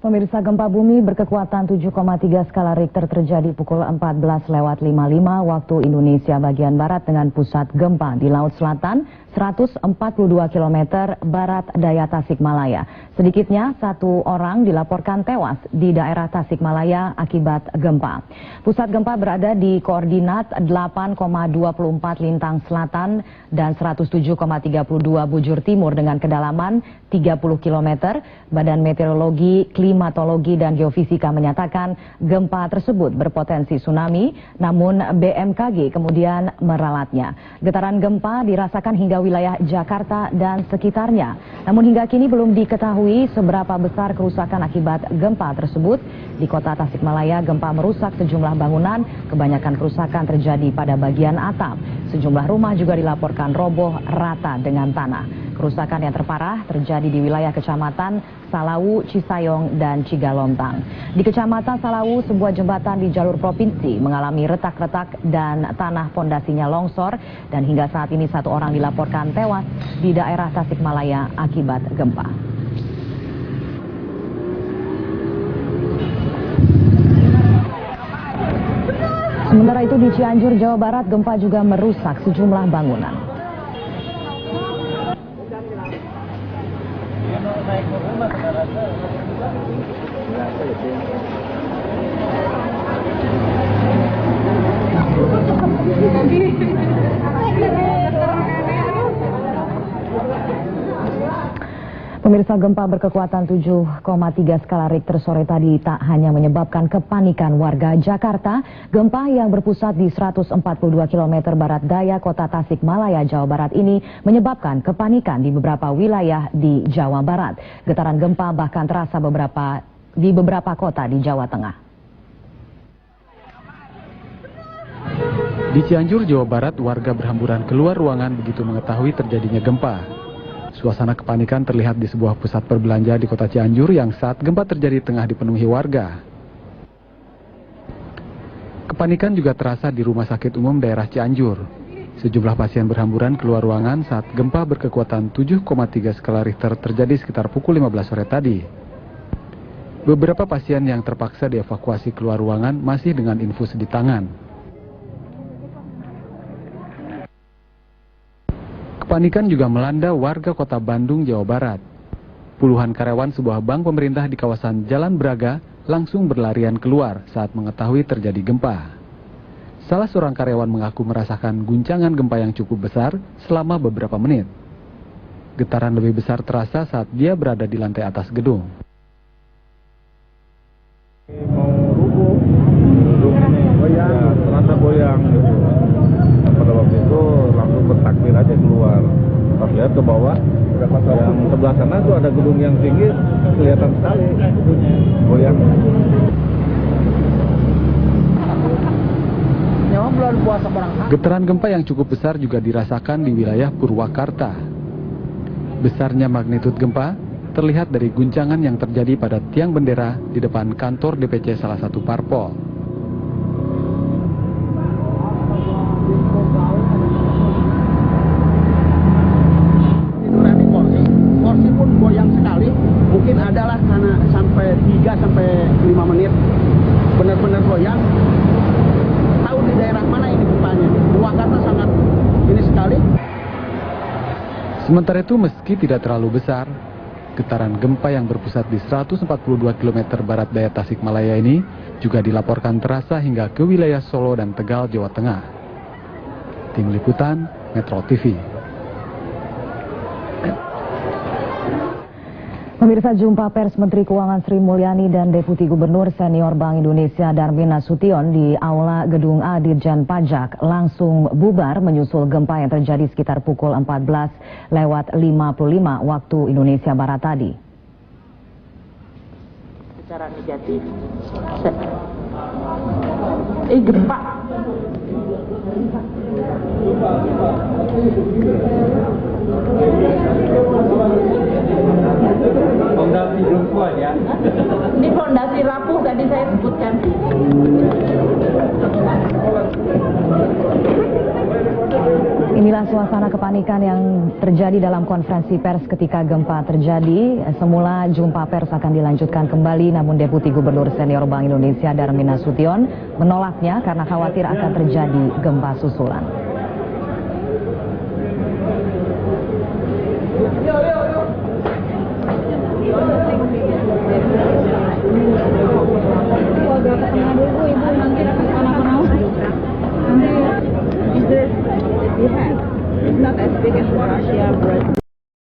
Pemirsa, gempa bumi berkekuatan 7,3 skala Richter terjadi pukul 14:55 waktu Indonesia bagian Barat dengan pusat gempa di Laut Selatan 142 km barat daya Tasikmalaya. Sedikitnya satu orang dilaporkan tewas di daerah Tasikmalaya akibat gempa. Pusat gempa berada di koordinat 8,24 lintang selatan dan 107,32 bujur timur dengan kedalaman 30 km. Badan Meteorologi, Klimatologi dan Geofisika menyatakan gempa tersebut berpotensi tsunami, namun BMKG kemudian meralatnya. Getaran gempa dirasakan hingga wilayah Jakarta dan sekitarnya. Namun hingga kini belum diketahui seberapa besar kerusakan akibat gempa tersebut. Di kota Tasikmalaya, gempa merusak sejumlah bangunan, kebanyakan kerusakan terjadi pada bagian atap. Sejumlah rumah juga dilaporkan roboh rata dengan tanah. Kerusakan yang terparah terjadi di wilayah Kecamatan Salawu, Cisayong, dan Cigalontang. Di Kecamatan Salawu, sebuah jembatan di jalur provinsi mengalami retak-retak dan tanah pondasinya longsor, dan hingga saat ini satu orang dilaporkan tewas di daerah Tasikmalaya akibat gempa. Sementara itu di Cianjur, Jawa Barat, gempa juga merusak sejumlah bangunan. Pemirsa, gempa berkekuatan 7,3 skala Richter sore tadi tak hanya menyebabkan kepanikan warga Jakarta. Gempa yang berpusat di 142 km barat daya kota Tasikmalaya, Jawa Barat ini menyebabkan kepanikan di beberapa wilayah di Jawa Barat. Getaran gempa bahkan terasa di beberapa kota di Jawa Tengah. Di Cianjur, Jawa Barat, warga berhamburan keluar ruangan begitu mengetahui terjadinya gempa. Suasana kepanikan terlihat di sebuah pusat perbelanjaan di kota Cianjur yang saat gempa terjadi tengah dipenuhi warga. Kepanikan juga terasa di Rumah Sakit Umum Daerah Cianjur. Sejumlah pasien berhamburan keluar ruangan saat gempa berkekuatan 7,3 skala Richter terjadi sekitar pukul 15 sore tadi. Beberapa pasien yang terpaksa dievakuasi keluar ruangan masih dengan infus di tangan. Kepanikan juga melanda warga kota Bandung, Jawa Barat. Puluhan karyawan sebuah bank pemerintah di kawasan Jalan Braga langsung berlarian keluar saat mengetahui terjadi gempa. Salah seorang karyawan mengaku merasakan guncangan gempa yang cukup besar selama beberapa menit. Getaran lebih besar terasa saat dia berada di lantai atas gedung. Mau rubuh, gedung ini terasa goyang gitu. Pada waktu itu langsung bertakbir aja keluar. Pas lihat ke bawah, yang sebelah sana tuh ada gedung yang tinggi, kelihatan sekali goyang. Getaran gempa yang cukup besar juga dirasakan di wilayah Purwakarta. Besarnya magnitud gempa terlihat dari guncangan yang terjadi pada tiang bendera di depan kantor DPC salah satu parpol. Porsi pun goyang sekali, mungkin adalah karena sampai 3-5 menit benar-benar goyang. Tahu di daerah mana ini gempanya? Purwakarta sangat ini sekali. Sementara itu, meski tidak terlalu besar, getaran gempa yang berpusat di 142 km barat daya Tasikmalaya ini juga dilaporkan terasa hingga ke wilayah Solo dan Tegal, Jawa Tengah. Tim Liputan, Metro TV. Pemirsa, jumpa pers Menteri Keuangan Sri Mulyani dan Deputi Gubernur Senior Bank Indonesia Darmin Nasution di Aula Gedung A Dirjen Pajak langsung bubar menyusul gempa yang terjadi sekitar pukul 14:55 waktu Indonesia Barat tadi. Secara negatif, gempa. Fondasi belum kuat ya. Ini fondasi rapuh tadi saya sebutkan. Inilah suasana kepanikan yang terjadi dalam konferensi pers ketika gempa terjadi. Semula jumpa pers akan dilanjutkan kembali, namun Deputi Gubernur Senior Bank Indonesia Darmin Nasution menolaknya karena khawatir akan terjadi gempa susulan.